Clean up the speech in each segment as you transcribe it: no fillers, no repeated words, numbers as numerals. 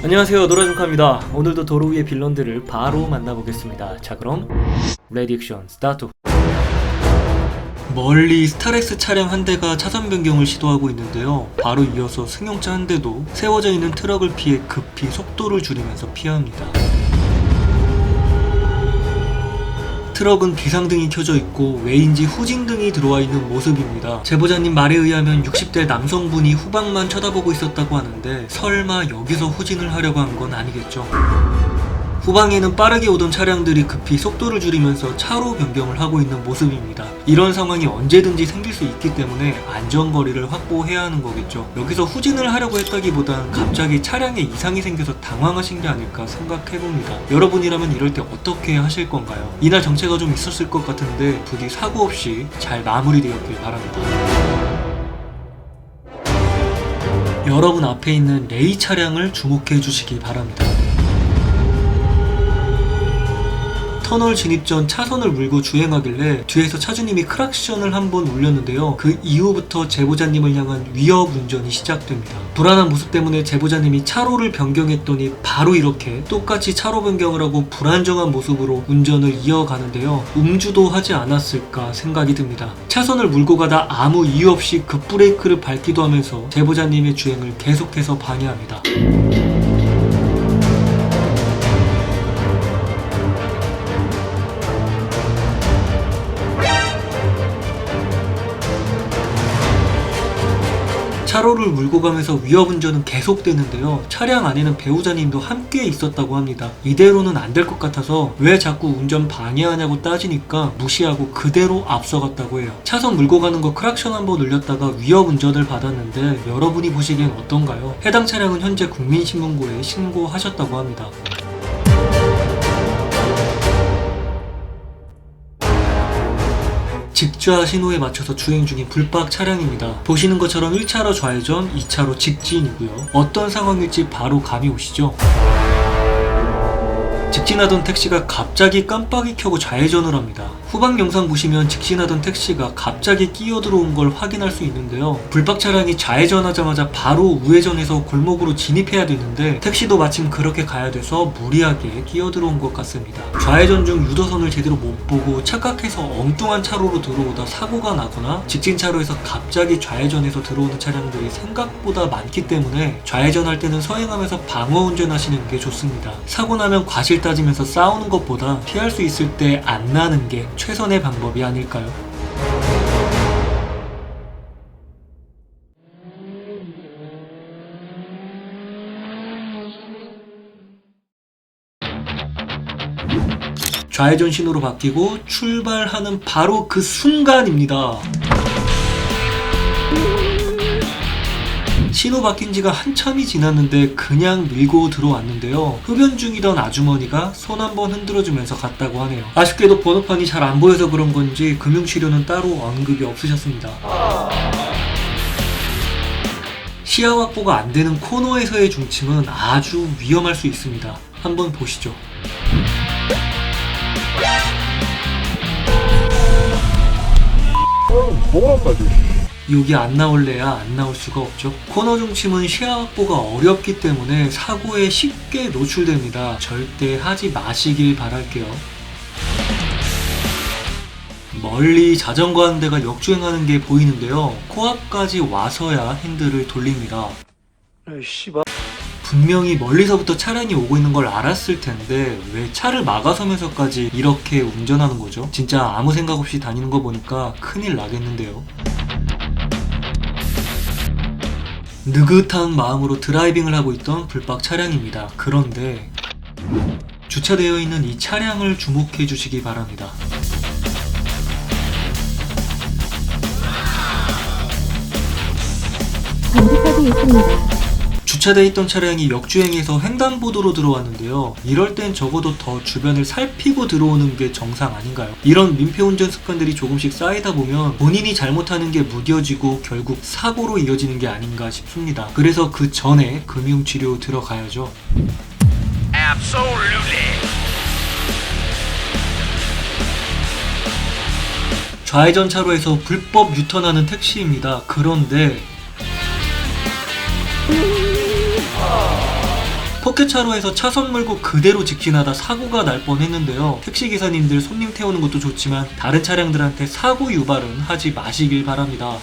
안녕하세요, 노라준카입니다. 오늘도 도로 위의 빌런들을 바로 만나보겠습니다. 자, 그럼 레디 액션 스타트. 멀리 스타렉스 차량 한 대가 차선 변경을 시도하고 있는데요, 바로 이어서 승용차 한 대도 세워져 있는 트럭을 피해 급히 속도를 줄이면서 피합니다. 트럭은 비상등이 켜져 있고 왜인지 후진등이 들어와 있는 모습입니다. 제보자님 말에 의하면 60대 남성분이 후방만 쳐다보고 있었다고 하는데 설마 여기서 후진을 하려고 한 건 아니겠죠. 후방에는 빠르게 오던 차량들이 급히 속도를 줄이면서 차로 변경을 하고 있는 모습입니다. 이런 상황이 언제든지 생길 수 있기 때문에 안전거리를 확보해야 하는 거겠죠. 여기서 후진을 하려고 했다기보단 갑자기 차량에 이상이 생겨서 당황하신 게 아닐까 생각해봅니다. 여러분이라면 이럴 때 어떻게 하실 건가요? 이날 정체가 좀 있었을 것 같은데 부디 사고 없이 잘 마무리되었길 바랍니다. 여러분 앞에 있는 레이 차량을 주목해 주시기 바랍니다. 터널 진입 전 차선을 물고 주행하길래 뒤에서 차주님이 크락션을 한번 울렸는데요. 그 이후부터 제보자님을 향한 위협 운전이 시작됩니다. 불안한 모습 때문에 제보자님이 차로를 변경했더니 바로 이렇게 똑같이 차로 변경을 하고 불안정한 모습으로 운전을 이어가는데요. 음주도 하지 않았을까 생각이 듭니다. 차선을 물고 가다 아무 이유 없이 급브레이크를 밟기도 하면서 제보자님의 주행을 계속해서 방해합니다. 차로를 물고 가면서 위협 운전은 계속되는데요. 차량 안에는 배우자님도 함께 있었다고 합니다. 이대로는 안 될 것 같아서 왜 자꾸 운전 방해하냐고 따지니까 무시하고 그대로 앞서갔다고 해요. 차선 물고 가는 거 크락션 한번 울렸다가 위협 운전을 받았는데 여러분이 보시기엔 어떤가요? 해당 차량은 현재 국민신문고에 신고하셨다고 합니다. 직좌 신호에 맞춰서 주행 중인 불박 차량입니다. 보시는 것처럼 1차로 좌회전, 2차로 직진이고요. 어떤 상황일지 바로 감이 오시죠? 직진하던 택시가 갑자기 깜빡이 켜고 좌회전을 합니다. 후방 영상 보시면 직진하던 택시가 갑자기 끼어 들어온 걸 확인할 수 있는데요. 불박 차량이 좌회전하자마자 바로 우회전해서 골목으로 진입해야 되는데 택시도 마침 그렇게 가야 돼서 무리하게 끼어 들어온 것 같습니다. 좌회전 중 유도선을 제대로 못 보고 착각해서 엉뚱한 차로로 들어오다 사고가 나거나 직진 차로에서 갑자기 좌회전해서 들어오는 차량들이 생각보다 많기 때문에 좌회전할 때는 서행하면서 방어 운전하시는 게 좋습니다. 사고 나면 과실 따지면서 싸우는 것보다 피할 수 있을 때 안 나는 게 최선의 방법이 아닐까요? 좌회전 신호로 바뀌고 출발하는 바로 그 순간입니다. 신호 바뀐 지가 한참이 지났는데 그냥 밀고 들어왔는데요. 흡연 중이던 아주머니가 손 한번 흔들어주면서 갔다고 하네요. 아쉽게도 번호판이 잘 안 보여서 그런 건지 금융치료는 따로 언급이 없으셨습니다. 시야 확보가 안 되는 코너에서의 중침은 아주 위험할 수 있습니다. 한번 보시죠. 여기 안 나올래야 안 나올 수가 없죠. 코너 중침은 시야 확보가 어렵기 때문에 사고에 쉽게 노출됩니다. 절대 하지 마시길 바랄게요. 멀리 자전거 한 대가 역주행하는 게 보이는데요. 코앞까지 와서야 핸들을 돌립니다. 분명히 멀리서부터 차량이 오고 있는 걸 알았을 텐데 왜 차를 막아서면서까지 이렇게 운전하는 거죠? 진짜 아무 생각 없이 다니는 거 보니까 큰일 나겠는데요. 느긋한 마음으로 드라이빙을 하고 있던 불박 차량입니다. 그런데 주차되어 있는 이 차량을 주목해 주시기 바랍니다. 반대쪽에 있습니다. 주차되어 있던 차량이 역주행해서 횡단보도로 들어왔는데요. 이럴 땐 적어도 더 주변을 살피고 들어오는 게 정상 아닌가요? 이런 민폐운전 습관들이 조금씩 쌓이다 보면 본인이 잘못하는 게 무뎌지고 결국 사고로 이어지는 게 아닌가 싶습니다. 그래서 그 전에 금융치료 들어가야죠. 좌회전 차로에서 불법 유턴하는 택시입니다. 그런데 이렇게 차로에서 차선 물고 그대로 직진하다 사고가 날 뻔했는데요. 택시기사님들 손님 태우는 것도 좋지만 다른 차량들한테 사고 유발은 하지 마시길 바랍니다.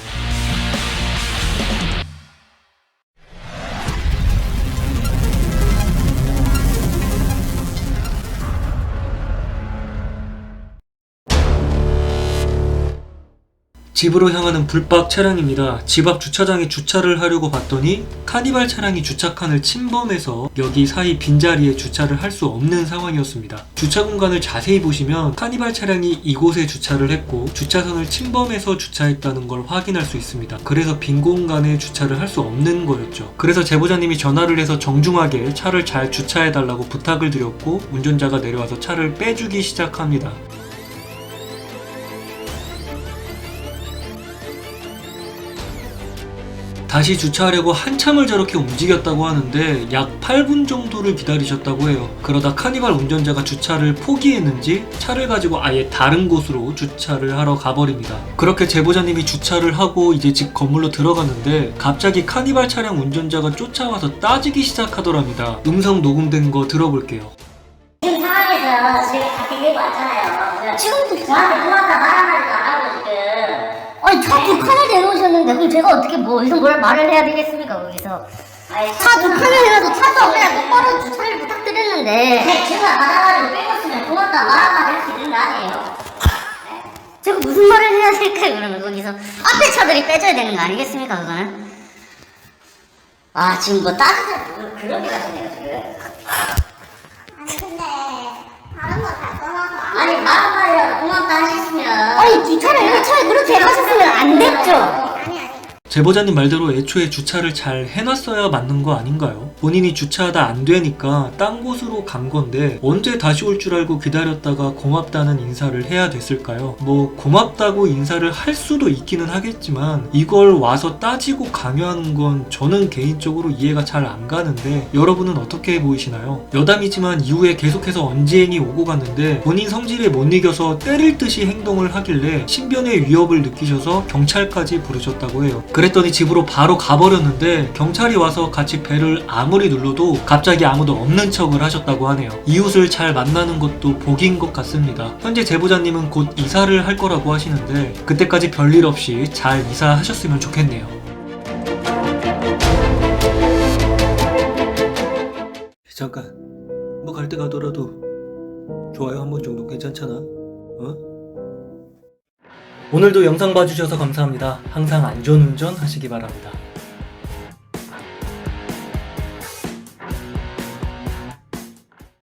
집으로 향하는 불박 차량입니다. 집 앞 주차장에 주차를 하려고 봤더니 카니발 차량이 주차칸을 침범해서 여기 사이 빈자리에 주차를 할 수 없는 상황이었습니다. 주차 공간을 자세히 보시면 카니발 차량이 이곳에 주차를 했고 주차선을 침범해서 주차했다는 걸 확인할 수 있습니다. 그래서 빈 공간에 주차를 할 수 없는 거였죠. 그래서 제보자님이 전화를 해서 정중하게 차를 잘 주차해달라고 부탁을 드렸고 운전자가 내려와서 차를 빼주기 시작합니다. 다시 주차하려고 한참을 저렇게 움직였다고 하는데 약 8분 정도를 기다리셨다고 해요. 그러다 카니발 운전자가 주차를 포기했는지 차를 가지고 아예 다른 곳으로 주차를 하러 가버립니다. 그렇게 제보자님이 주차를 하고 이제 집 건물로 들어갔는데 갑자기 카니발 차량 운전자가 쫓아와서 따지기 시작하더랍니다. 음성 녹음된 거 들어볼게요. 지금 상황에서 지금 밖에 들고 왔잖아요. 지금도 저한테 고맙다 말 한마디도 안 하고 지금. 아니 차 두 칸을 내놓으셨는데 그럼 제가 어떻게 어디서 뭘 말을 해야 되겠습니까 거기서. 차 두 칸을 내놔서 차도 그냥 똑바로 주차를 부탁드렸는데 제가 받아가지고 빼줬으면 고맙다 말 한마디 할 수 있는 거 아니에요. 제가 무슨 말을 해야 될까요 그러면 거기서. 앞에 차들이 빼줘야 되는 거 아니겠습니까 그거는. 아 지금 뭐 따지자 그런 게 같네요 지금. 아니 근데 다른 거 다 떠나서 아니 말한마디라도 고맙다 하셨으면. 아니 주차를 이렇게 차에 그렇게 하셨으면 안 됐죠. 아니 제보자님 말대로 애초에 주차를 잘 해놨어야 맞는 거 아닌가요? 본인이 주차하다 안 되니까 딴 곳으로 간 건데 언제 다시 올 줄 알고 기다렸다가 고맙다는 인사를 해야 됐을까요? 뭐 고맙다고 인사를 할 수도 있기는 하겠지만 이걸 와서 따지고 강요하는 건 저는 개인적으로 이해가 잘 안 가는데 여러분은 어떻게 보이시나요? 여담이지만 이후에 계속해서 언쟁이 오고 갔는데 본인 성질에 못 이겨서 때릴 듯이 행동을 하길래 신변의 위협을 느끼셔서 경찰까지 부르셨다고 해요. 그랬더니 집으로 바로 가버렸는데 경찰이 와서 같이 배를 아무리 눌러도 갑자기 아무도 없는 척을 하셨다고 하네요. 이웃을 잘 만나는 것도 복인 것 같습니다. 현재 제보자님은 곧 이사를 할 거라고 하시는데 그때까지 별일 없이 잘 이사하셨으면 좋겠네요. 잠깐 뭐 갈 때 가더라도 좋아요 한 번 정도 괜찮잖아. 어? 오늘도 영상 봐주셔서 감사합니다. 항상 안전운전 하시기 바랍니다.